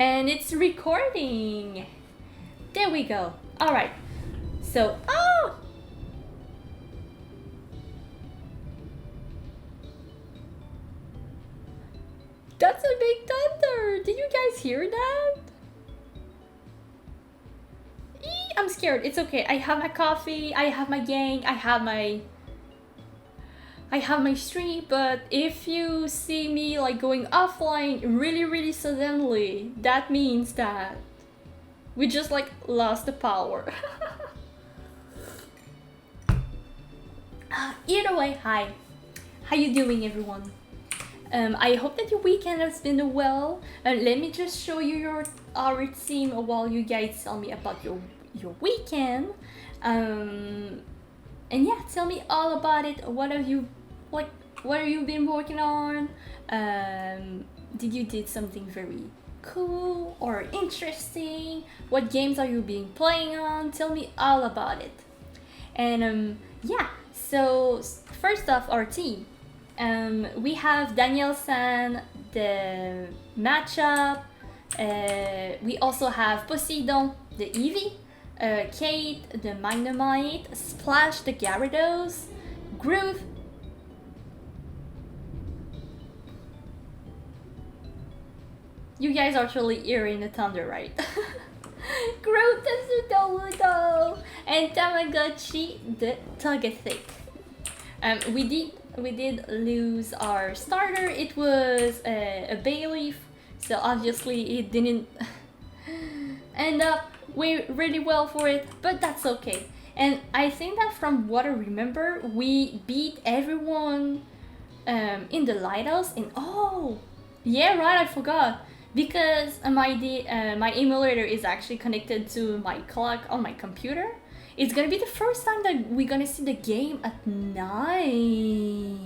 And it's recording. There we go. All right. So, oh! That's a big thunder. Did you guys hear that? Eee, I'm scared. It's okay. I have my coffee. I have my gang. I have my stream, but if you see me like going offline really suddenly, that means that we just like lost the power. Either way, hi. How you doing, everyone? I hope that your weekend has been well. Let me just show you our team while you guys tell me about your weekend. And yeah, tell me all about it. What have you been working on? Did you did something very cool or interesting? What games are you been playing on? Tell me all about it. And yeah, so first off, our team. We have Daniel-san, the matchup. We also have Poseidon, the Eevee, Kate, the Magnemite, Splash, the Gyarados, Groove. You guys are totally hearing the thunder, right? Groove, the Sudowoodo, and Tamagotchi, the Togetic. We did lose our starter. It was a Bayleaf, so obviously it didn't end up really well for it, but that's okay. And I think that from what I remember, we beat everyone in the lighthouse. And oh, yeah, right, I forgot, because my emulator is actually connected to my clock on my computer. It's gonna be the first time that we're gonna see the game at night.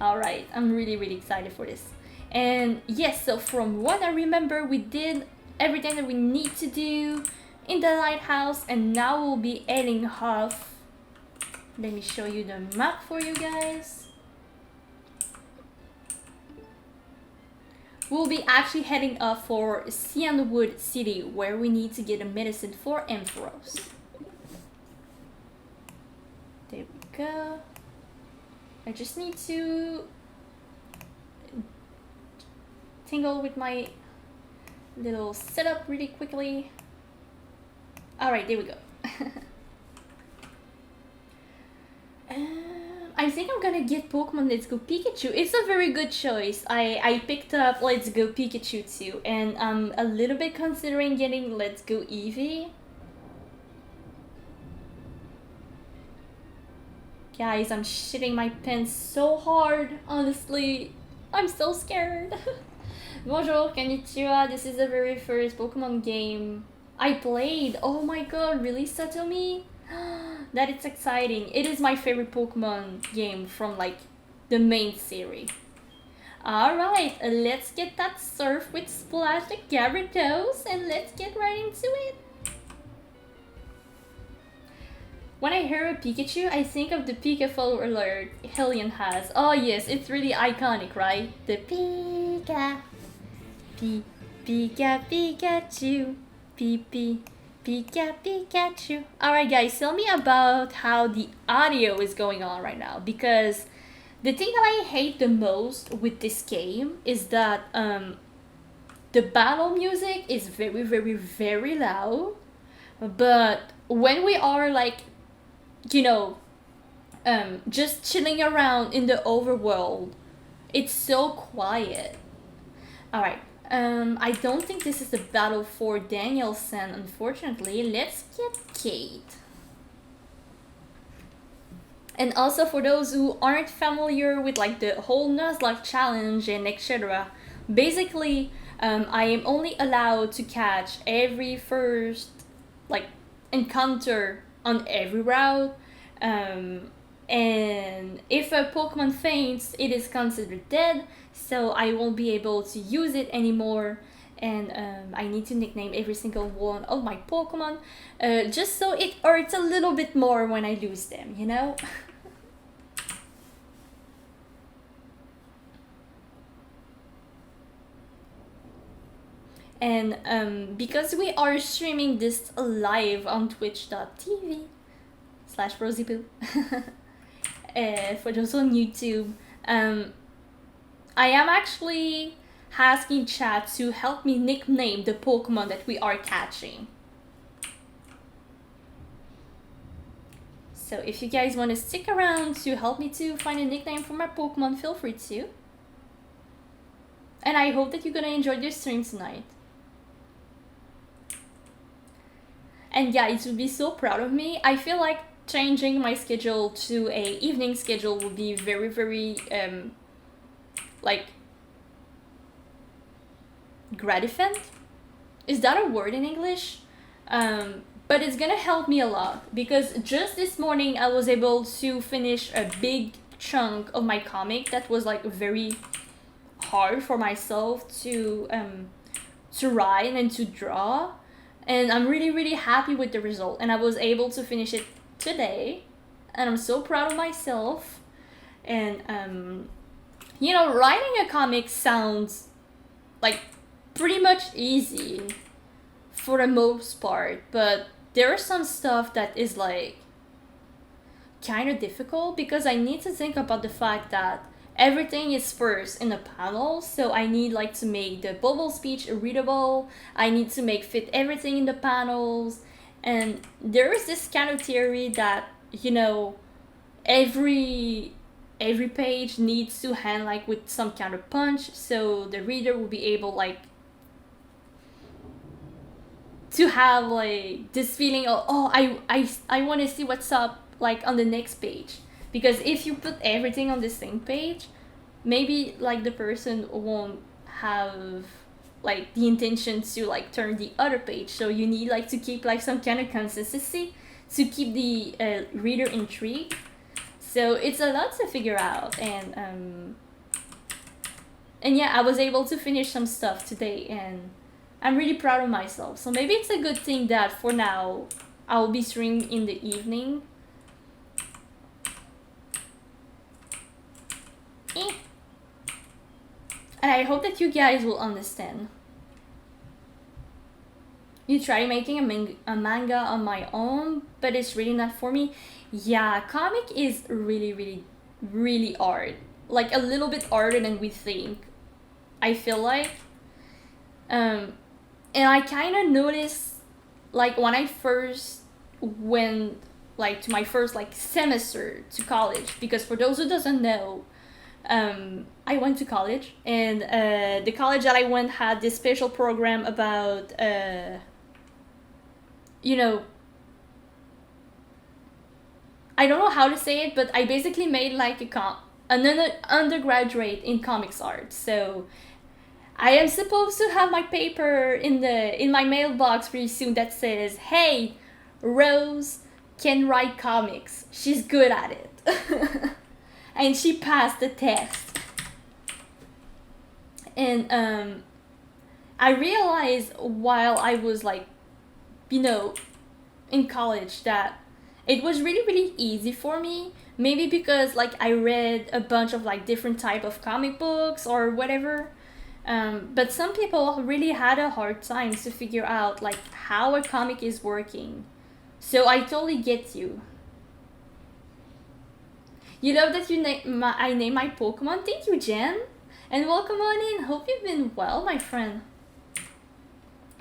Alright, I'm really excited for this. And yes, so from what I remember, we did everything that we need to do in the lighthouse, and now we'll be heading off. Let me show you the map for you guys. We'll be actually heading up for Cianwood City, where we need to get a medicine for Amphy. There we go. I just need to tingle with my little setup really quickly. Alright, there we go. I think I'm gonna get Pokemon Let's Go Pikachu. It's a very good choice. I picked up Let's Go Pikachu too, and I'm a little bit considering getting Let's Go Eevee. Guys, I'm shitting my pants so hard, honestly. I'm so scared. Bonjour, konnichiwa. This is the very first Pokemon game I played. Oh my god, really, Satomi? That is exciting. It is my favorite Pokemon game from like the main series. Alright, let's get that surf with Splash the Gyarados and let's get right into it. When I hear a Pikachu, I think of the Pika follow alert Hellion has. Oh yes, it's really iconic, right? The Pika, Pika Pikachu, Pika Pikachu. Alright guys, tell me about how the audio is going on right now, because the thing that I hate the most with this game is that the battle music is very loud, but when we are like, you know, just chilling around in the overworld, it's so quiet. Alright. I don't think this is the battle for Daniel-san, unfortunately. Let's get Kate. And also, for those who aren't familiar with like the whole Nuzlocke challenge and etc., basically, I am only allowed to catch every first like encounter on every route. And if a Pokemon faints, it is considered dead, so I won't be able to use it anymore. And I need to nickname every single one of my Pokemon, just so it hurts a little bit more when I lose them, you know? And because we are streaming this live on twitch.tv/rosyboo, for those on YouTube, I am actually asking chat to help me nickname the Pokemon that we are catching. So if you guys want to stick around to help me to find a nickname for my Pokemon, feel free to. And I hope that you're gonna enjoy this stream tonight. And guys would be so proud of me. I feel like changing my schedule to a evening schedule will be very, very like gratifying. Is that a word in English? But it's gonna help me a lot because just this morning I was able to finish a big chunk of my comic that was like very hard for myself to write and to draw, and I'm really, really happy with the result, and I was able to finish it today, and I'm so proud of myself. And you know, writing a comic sounds like pretty much easy for the most part, but there's some stuff that is like kind of difficult because I need to think about the fact that everything is first in a panel, so I need like to make the bubble speech readable, I need to make fit everything in the panels, and there is this kind of theory that, you know, every page needs to hand like with some kind of punch, so the reader will be able like to have like this feeling of, oh, I want to see what's up like on the next page. Because if you put everything on the same page, maybe like the person won't have like the intention to like turn the other page. So you need like to keep like some kind of consistency to keep the reader intrigued. So it's a lot to figure out, and yeah, I was able to finish some stuff today, and I'm really proud of myself. So maybe it's a good thing that for now I'll be streaming in the evening. And I hope that you guys will understand. You try making a manga on my own, but it's really not for me. Yeah, comic is really, really, really hard. Like a little bit harder than we think, I feel like. And I kind of noticed, like when I first went like to my first like semester to college, because for those who doesn't know, I went to college, and the college that I went had this special program about you know, I don't know how to say it, but I basically made like an undergraduate in comics art. So I am supposed to have my paper in my mailbox pretty soon that says, "Hey, Rose can write comics. She's good at it." And she passed the test. And I realized while I was like, you know, in college, that it was really, really easy for me. Maybe because like I read a bunch of like different type of comic books or whatever. But some people really had a hard time to figure out like how a comic is working. So I totally get you. You love that I named my Pokemon? Thank you, Jen. And welcome on in. Hope you've been well, my friend.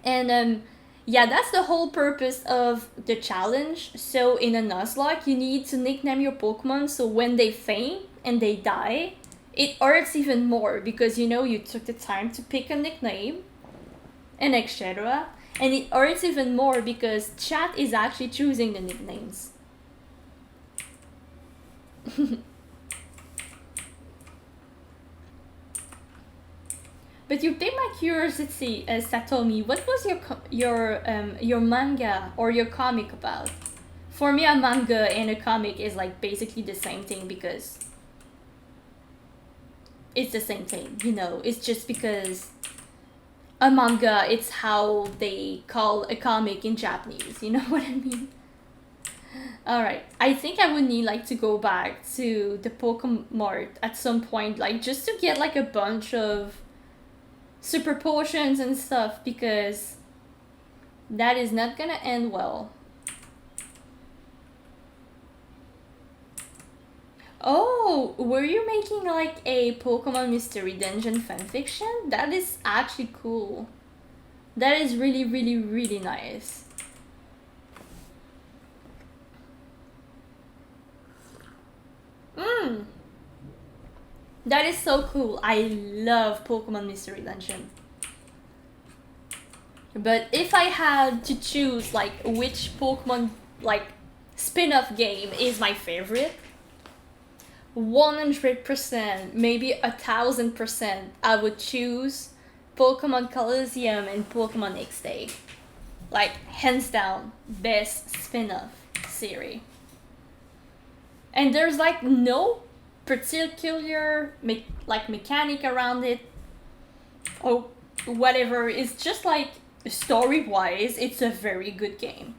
And yeah, that's the whole purpose of the challenge. So in a Nuzlocke, you need to nickname your Pokemon so when they faint and they die, it hurts even more because, you know, you took the time to pick a nickname and etc. And it hurts even more because chat is actually choosing the nicknames. But you piqued my curiosity, Satomi. What was your manga or your comic about? For me, a manga and a comic is like basically the same thing because it's the same thing, you know. It's just because a manga, it's how they call a comic in Japanese. You know what I mean? Alright, I think I would need like to go back to the Pokemon Mart at some point, like just to get like a bunch of super potions and stuff, because that is not gonna end well. Oh, were you making like a Pokemon Mystery Dungeon fanfiction? That is actually cool. That is really, really, really nice. That is so cool. I love Pokemon Mystery Dungeon. But if I had to choose like which Pokemon like spin-off game is my favorite, 100%, maybe 1000%, I would choose Pokemon Colosseum and Pokemon X-Day. Like, hands down, best spin-off series. And there's like no particular mechanic around it or whatever. It's just like story-wise, it's a very good game.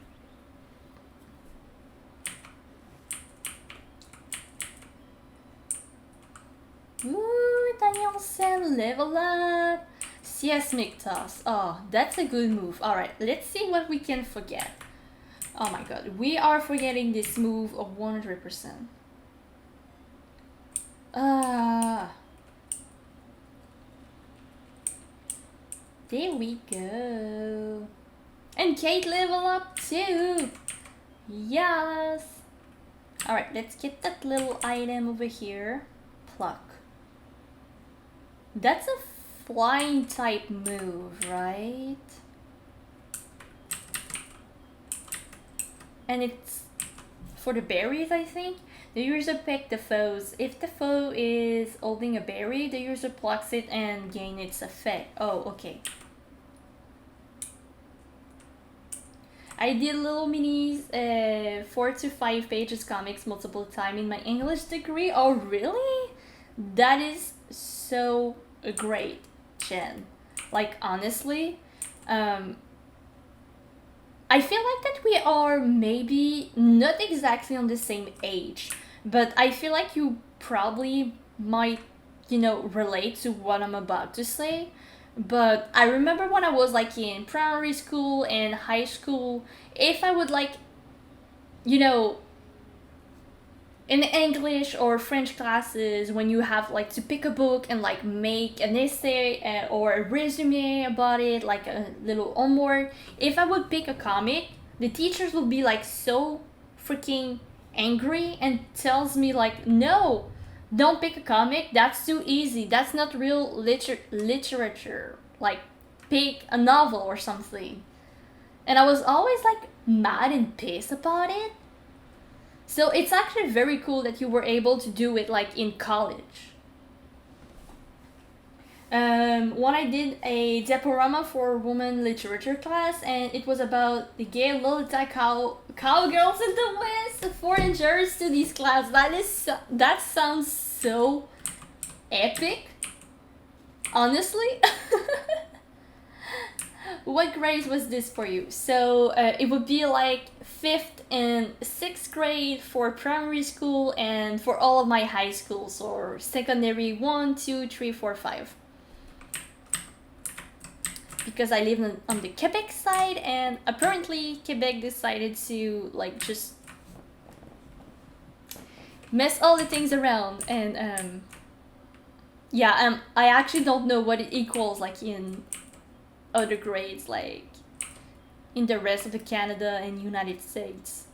Ooh, Daniel said level up. CS Mictos. Oh, that's a good move. Alright, let's see what we can forget. Oh my god, we are forgetting this move of 100%. There we go. And Kate level up too. Yes. Alright, let's get that little item over here. Pluck. That's a flying type move, right? And it's for the berries, I think. The user pick the foes. If the foe is holding a berry, the user plucks it and gain its effect. Oh, okay. I did little minis, 4 to 5 pages comics multiple times in my English degree. Oh, really? That is so great, Jen. Like, honestly, I feel like that we are maybe not exactly on the same age, but I feel like you probably might, you know, relate to what I'm about to say. But I remember when I was like in primary school and high school, if I would like, you know, in English or French classes, when you have like to pick a book and like make an essay or a resume about it, like a little homework, if I would pick a comic, the teachers would be like so freaking angry and tells me like, no, don't pick a comic, that's too easy, that's not real literature, like pick a novel or something. And I was always like mad and pissed about it. So it's actually very cool that you were able to do it like in college. When I did a diaporama for women literature class, and it was about the gay Lolita cowgirls in the West, foreign jurors to this class. That sounds so epic. Honestly. What grades was this for you? So it would be like 5th and 6th grade for primary school, and for all of my high schools or secondary 1, 2, 3, 4, 5. Because I live on the Quebec side, and apparently Quebec decided to like just mess all the things around, and yeah, I actually don't know what it equals like in other grades, like in the rest of the Canada and United States.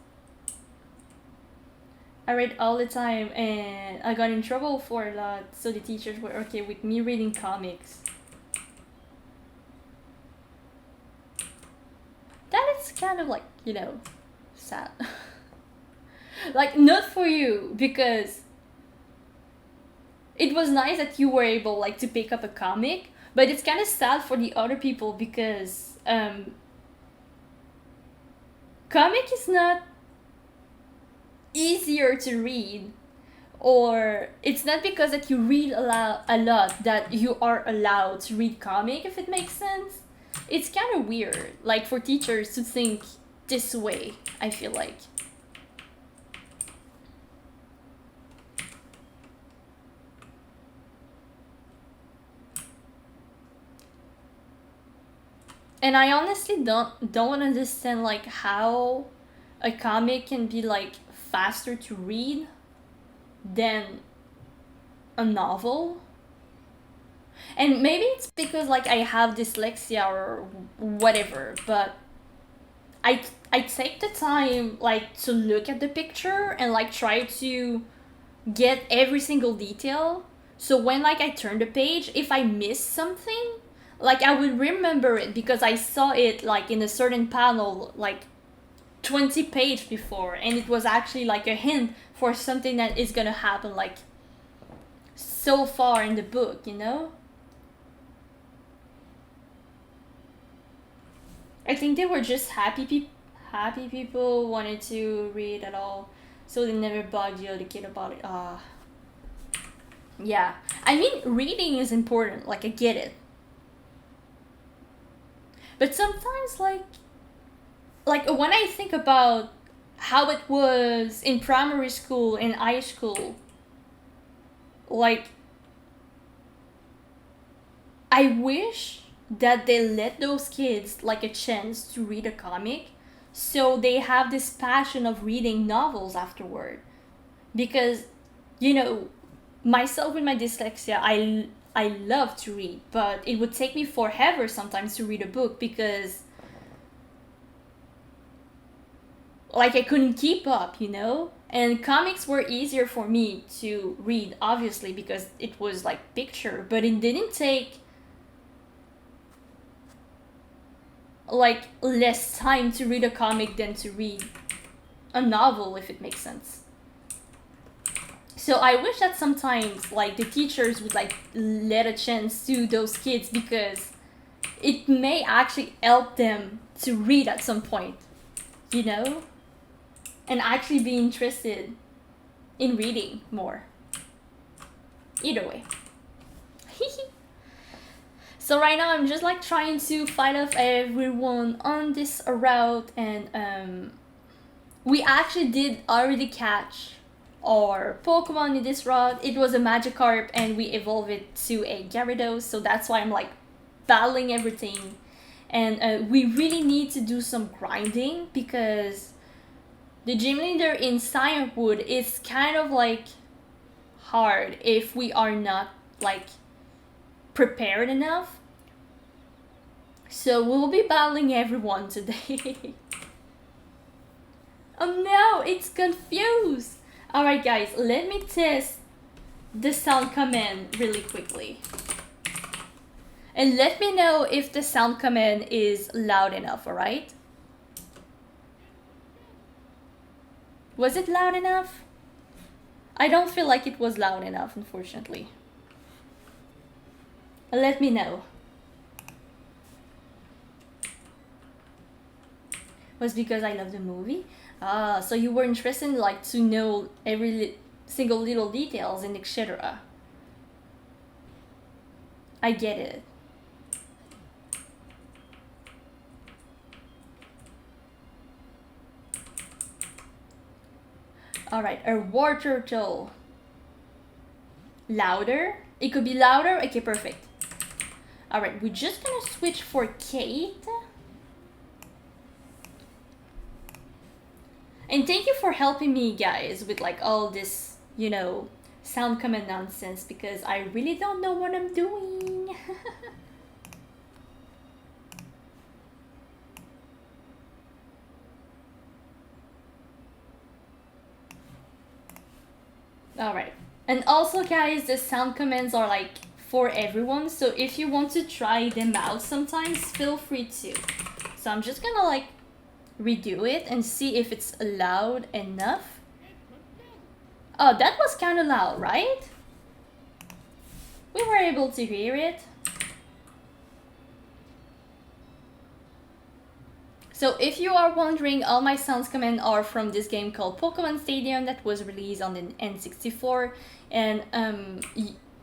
I read all the time and I got in trouble for a lot, so the teachers were okay with me reading comics. That is kind of like, you know, sad. Like, not for you, because it was nice that you were able like to pick up a comic, but it's kind of sad for the other people, because comic is not easier to read, or it's not because that you read a lot that you are allowed to read comic, if it makes sense. It's kind of weird, like for teachers to think this way, I feel like. And I honestly don't understand like how a comic can be like faster to read than a novel. And maybe it's because like I have dyslexia or whatever, but I take the time like to look at the picture and like try to get every single detail. So when like I turn the page, if I miss something, like I would remember it because I saw it like in a certain panel like 20 page before, and it was actually like a hint for something that is gonna happen like so far in the book, you know? I think they were just happy people wanted to read at all, so they never bugged the other kid about it. Yeah. I mean, reading is important. Like I get it, but sometimes like when I think about how it was in primary school and high school, like I wish that they let those kids like a chance to read a comic so they have this passion of reading novels afterward. Because, you know, myself with my dyslexia, I love to read, but it would take me forever sometimes to read a book because like I couldn't keep up, you know? And comics were easier for me to read, obviously, because it was like picture, but it didn't take like less time to read a comic than to read a novel, if it makes sense. So I wish that sometimes like the teachers would like let a chance to those kids because it may actually help them to read at some point, you know? And actually be interested in reading more. Either way. So right now I'm just like trying to fight off everyone on this route, and we actually did already catch our Pokemon in this route. It was a Magikarp and we evolved it to a Gyarados, so that's why I'm like battling everything. And we really need to do some grinding because the gym leader in Cianwood is kind of like hard if we are not like prepared enough. So we'll be battling everyone today. Oh no, it's confused. Alright guys, let me test the sound command really quickly. And let me know if the sound command is loud enough, alright? Was it loud enough? I don't feel like it was loud enough, unfortunately. Let me know. Was because I love the movie? So you were interested in like to know every single little details and etc. I get it. Alright, a war turtle. Louder? It could be louder? Okay, perfect. Alright, we're just gonna switch for Kate. And thank you for helping me, guys, with like all this, you know, sound command nonsense, because I really don't know what I'm doing. Alright. And also, guys, the sound commands are like for everyone, so if you want to try them out sometimes, feel free to. So I'm just gonna like redo it and see if it's loud enough. Oh, that was kind of loud, right? We were able to hear it. So if you are wondering, all my sounds command are from this game called Pokemon Stadium that was released on the N64, and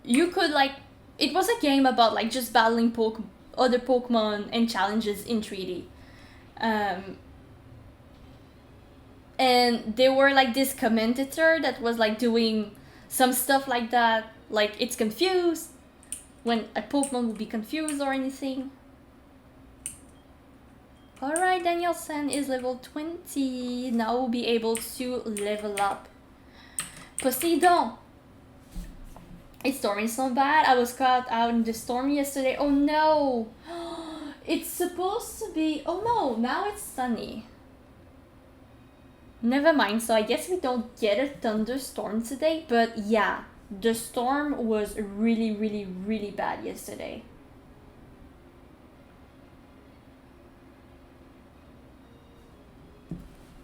you could like, it was a game about like just battling other Pokemon and challenges in 3D. And there were like this commentator that was like doing some stuff like that, like it's confused when a Pokemon would be confused or anything. Alright, Danielson is level 20. Now we'll be able to level up. Poseidon! It's storming so bad. I was caught out in the storm yesterday. Oh no! It's supposed to be... Oh no, now it's sunny. Never mind, so I guess we don't get a thunderstorm today. But yeah, the storm was really, really, really bad yesterday.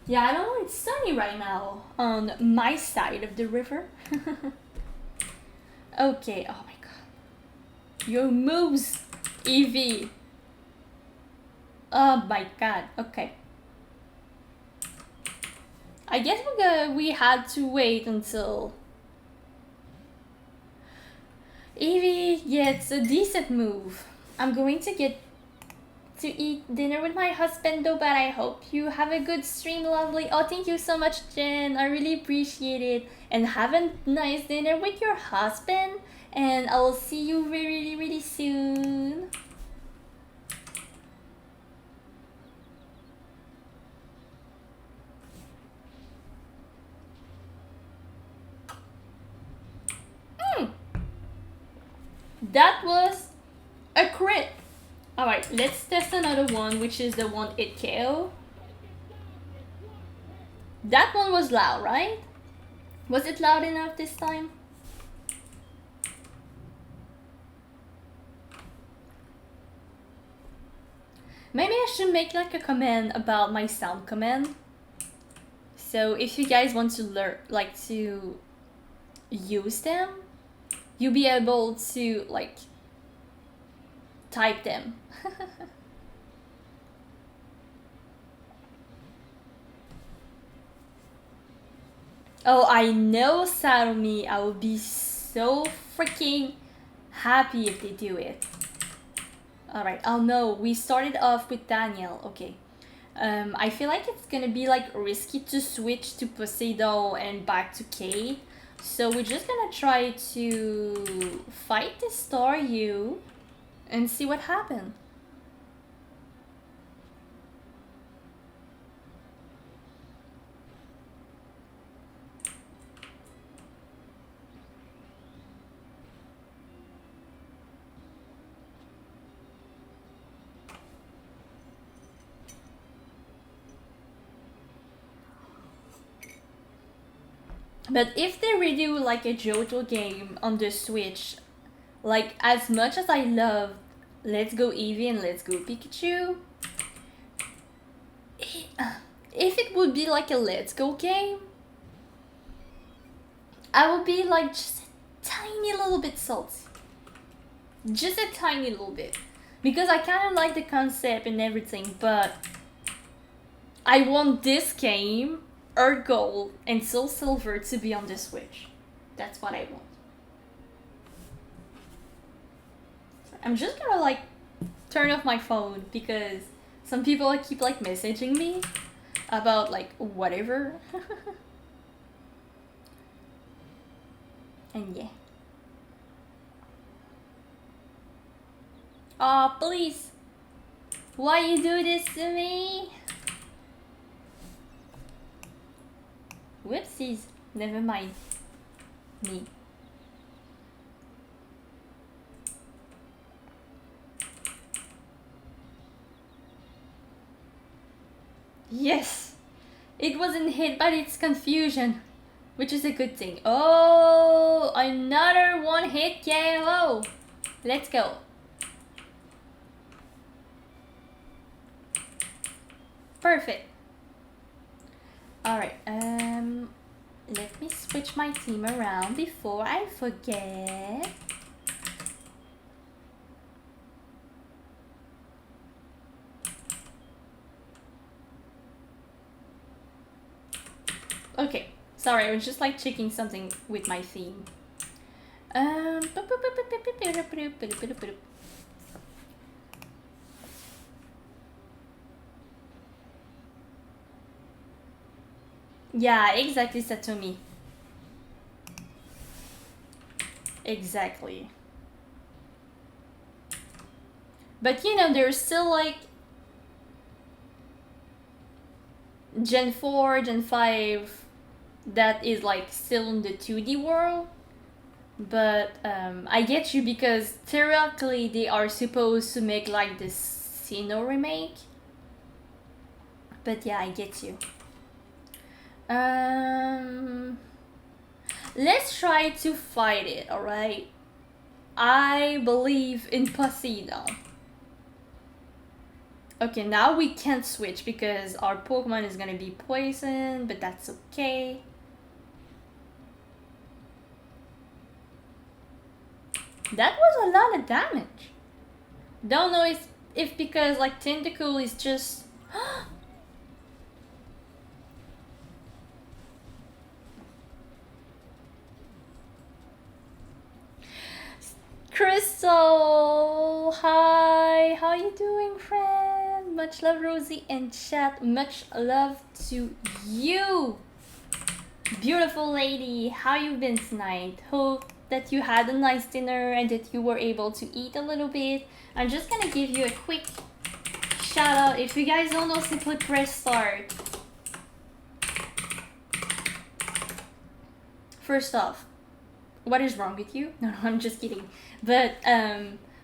Yeah, I don't know, it's sunny right now on my side of the river. Okay, oh my god. Your moves, Evie. Oh my god, okay. I guess we had to wait until Evie gets a decent move. I'm going to get to eat dinner with my husband though, but I hope you have a good stream, lovely. Oh, thank you so much, Jen. I really appreciate it. And have a nice dinner with your husband. And I will see you really, really soon. That was a crit. Alright, let's test another one, which is the one it KO. That one was loud, right? Was it loud enough this time? Maybe I should make like a command about my sound command. So if you guys want to learn, like to use them, you'll be able to like type them. Oh, I know, Sarumi. I will be so freaking happy if they do it. Alright, oh no, we started off with Daniel. Okay. I feel like it's gonna be like risky to switch to Poseidon and back to Kate. So we're just gonna try to fight the Staryu and see what happens. But if they redo like a JoJo game on the Switch, like as much as I love Let's Go Eevee and Let's Go Pikachu, if it would be like a Let's Go game, I would be like just a tiny little bit salty. Just a tiny little bit. Because I kind of like the concept and everything, but I want this game, HeartGold and SoulSilver, to be on the Switch. That's what I want. I'm just gonna like turn off my phone because some people keep like messaging me about like whatever. And yeah. Aw, please. Why you do this to me? Whoopsies. Never mind. Me. Yes! It wasn't hit by its confusion, which is a good thing. Oh, another one hit KO. Let's go. Perfect. Alright, let me switch my team around before I forget. Okay, sorry, I was just like checking something with my theme. Yeah, exactly, Satomi. Exactly. But you know, there's still like Gen 4, Gen 5, that is like still in the 2D world. But I get you, because theoretically they are supposed to make like this Sinnoh remake. But yeah, I get you. Let's try to fight it, alright? I believe in Poseidon. Okay, now we can't switch because our Pokemon is gonna be poisoned, but that's okay. That was a lot of damage. Don't know if because like Tentacool is just... Crystal! Hi! How you doing, friend? Much love, Rosie and chat. Much love to you! Beautiful lady, how you been tonight? Hope that you had a nice dinner and that you were able to eat a little bit. I'm just gonna give you a quick shout out. If you guys don't know, simply press start. First off, what is wrong with you? No, I'm just kidding. But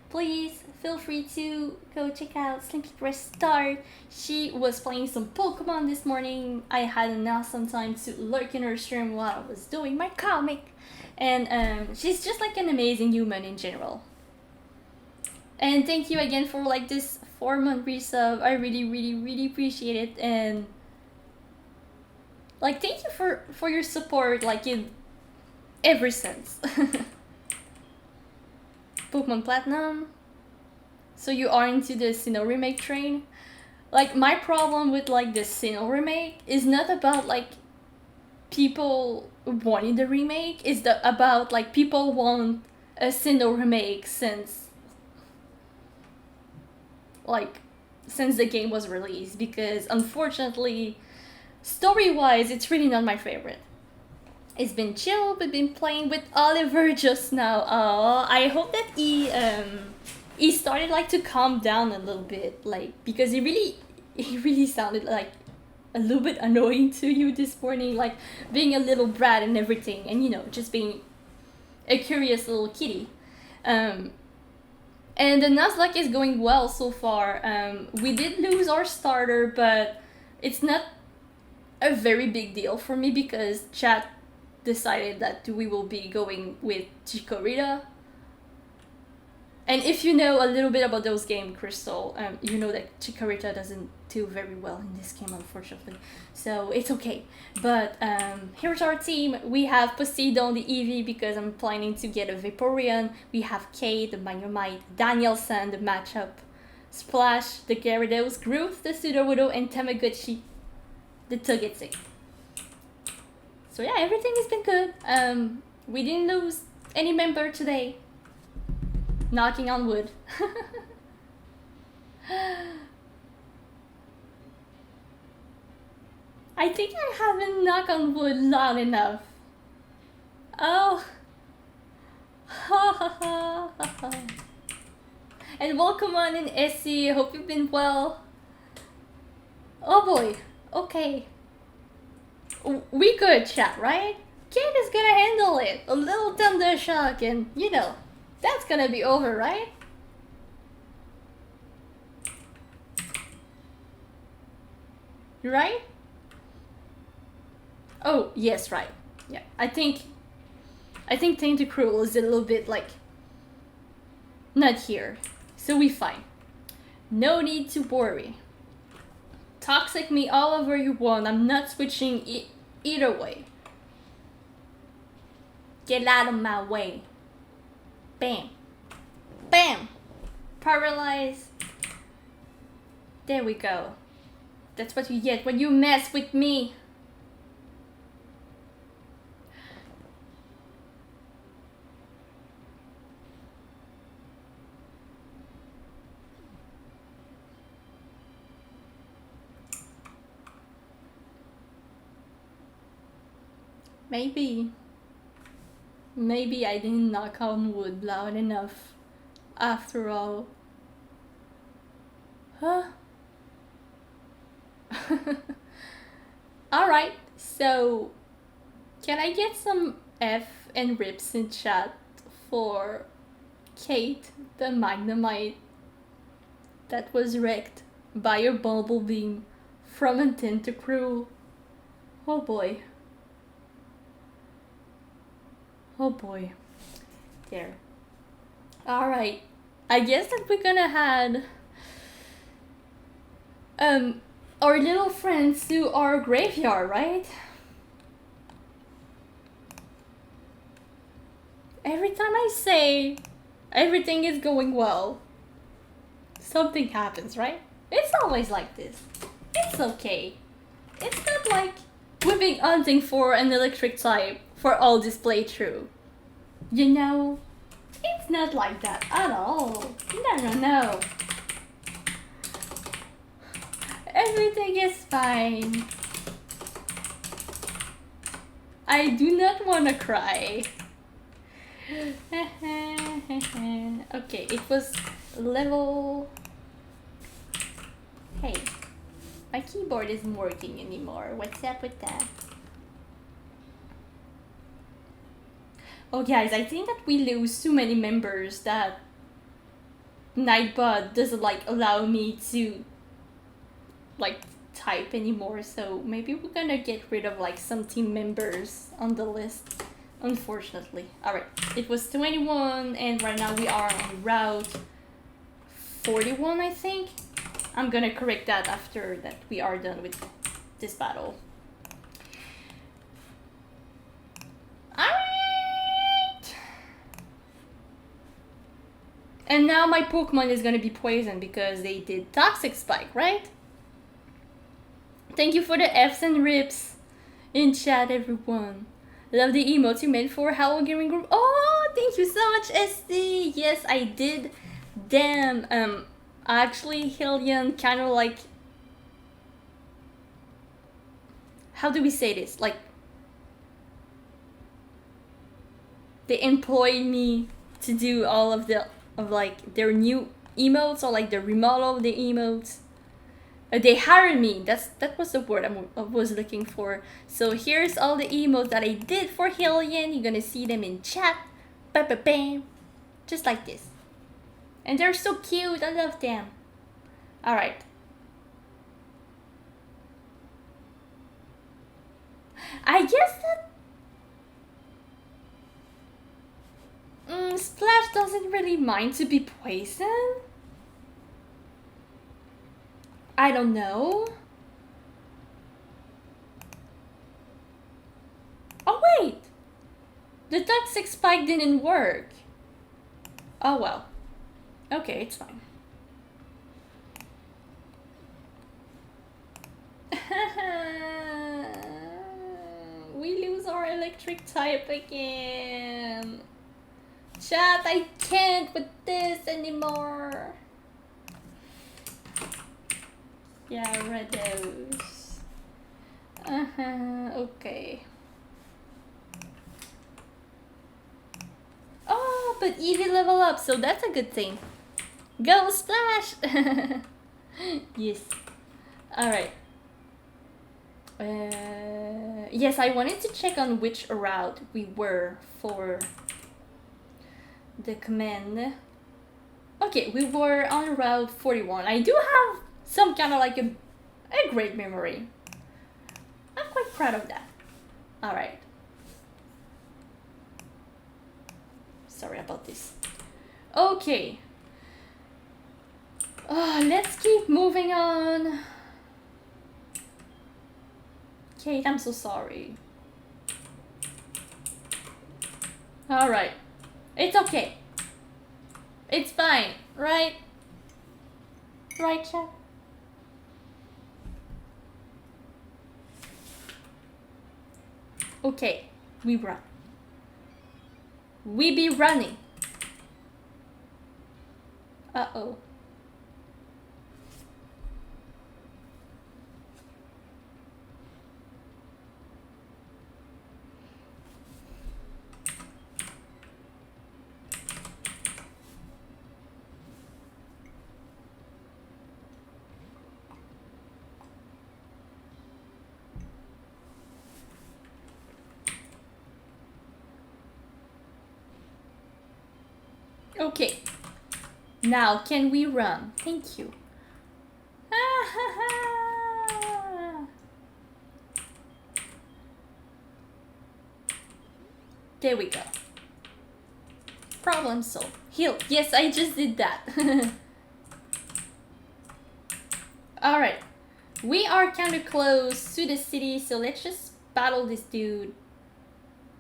please feel free to go check out Simply Press Start. She was playing some Pokemon this morning. I had an awesome time to lurk in her stream while I was doing my comic. And she's just like an amazing human in general. And thank you again for like this 4-month resub. I really appreciate it. And like thank you for your support like in ever since. Pokemon Platinum. So you are into the Sinnoh remake train? Like my problem with like the Sinnoh remake is not about like people wanting the remake, it's about like people want a Sinnoh remake since the game was released, because unfortunately story-wise it's really not my favorite. It's been chill, but been playing with Oliver just now. I hope that he started like to calm down a little bit, like because he really sounded like a little bit annoying to you this morning, like being a little brat and everything, and you know, just being a curious little kitty. And the Nuzlocke is going well so far. We did lose our starter, but it's not a very big deal for me because chat decided that we will be going with Chikorita. And if you know a little bit about those games, Crystal, you know that Chikorita doesn't do very well in this game, unfortunately. So it's okay. But here's our team. We have Poseidon, the Eevee, because I'm planning to get a Vaporeon. We have Kate, the Magnemite, Danielson, the matchup, Splash, the Gyarados, Groove, the Sudowoodo, and Tamagotchi, the Togetic. So yeah, everything has been good. We didn't lose any member today. Knocking on wood. I think I haven't knocked on wood loud enough. Oh. And welcome on in, Essie. Hope you've been well. Oh boy. Okay. We good, chat, right? Kate is gonna handle it. A little thunder shock and, you know, that's gonna be over, right? Right? Oh, yes, right. Yeah, I think Tentacruel is a little bit like not here. So we fine. No need to worry. Toxic me all over you want. I'm not switching either way. Get out of my way. Bam. Bam. Paralyze. There we go. That's what you get when you mess with me. Maybe I didn't knock on wood loud enough after all. Huh? Alright, so can I get some F and rips in chat for Kate the Magnemite that was wrecked by a bubble beam from a tentacruel? Oh boy. Oh boy. There. Alright. I guess that we're gonna add our little friends to our graveyard, right? Every time I say everything is going well, something happens, right? It's always like this. It's okay. It's not like we've been hunting for an electric type for all this playthrough. You know? It's not like that at all. No. Everything is fine. I do not want to cry. Okay, it was level... Hey, my keyboard isn't working anymore. What's up with that? Oh guys, I think that we lose too many members that Nightbot doesn't like allow me to like type anymore, so maybe we're gonna get rid of like some team members on the list, unfortunately. Alright, it was 21 and right now we are on route 41, I think. I'm gonna correct that after that we are done with this battle. Alright! And now my Pokemon is gonna be poisoned because they did Toxic Spike, right? Thank you for the F's and rips in chat, everyone. Love the emotes you made for Hello Gaming Group. Oh, thank you so much, SD. Yes, I did. Damn. Actually, Hillian kind of like... How do we say this? Like... They employed me to do all of the... like, their new emotes or like the remodel of the emotes. They hired me. That was the word I was looking for. So here's all the emotes that I did for Hillian. You're gonna see them in chat. Ba-ba-bam. Just like this. And they're so cute. I love them. Alright. I guess that... Splash doesn't really mind to be poisoned. I don't know. Oh wait! The Toxic Spike didn't work. Oh well. Okay, it's fine. We lose our electric type again. Chat, I can't with this anymore. Yeah, Redos. Okay. Oh, but Eevee level up, so that's a good thing. Go Splash! Yes. Alright. Yes, I wanted to check on which route we were for the command. Okay, we were on route 41. I do have some kind of like a great memory. I'm quite proud of that. Alright. Sorry about this. Okay. Let's keep moving on. Kate, I'm so sorry. Alright. It's okay. It's fine, right? Right, chat? Okay, we run. We be running. Uh-oh. Okay. Now, can we run? Thank you. There we go. Problem solved. Heal. Yes, I just did that. Alright. We are kind of close to the city, so let's just battle this dude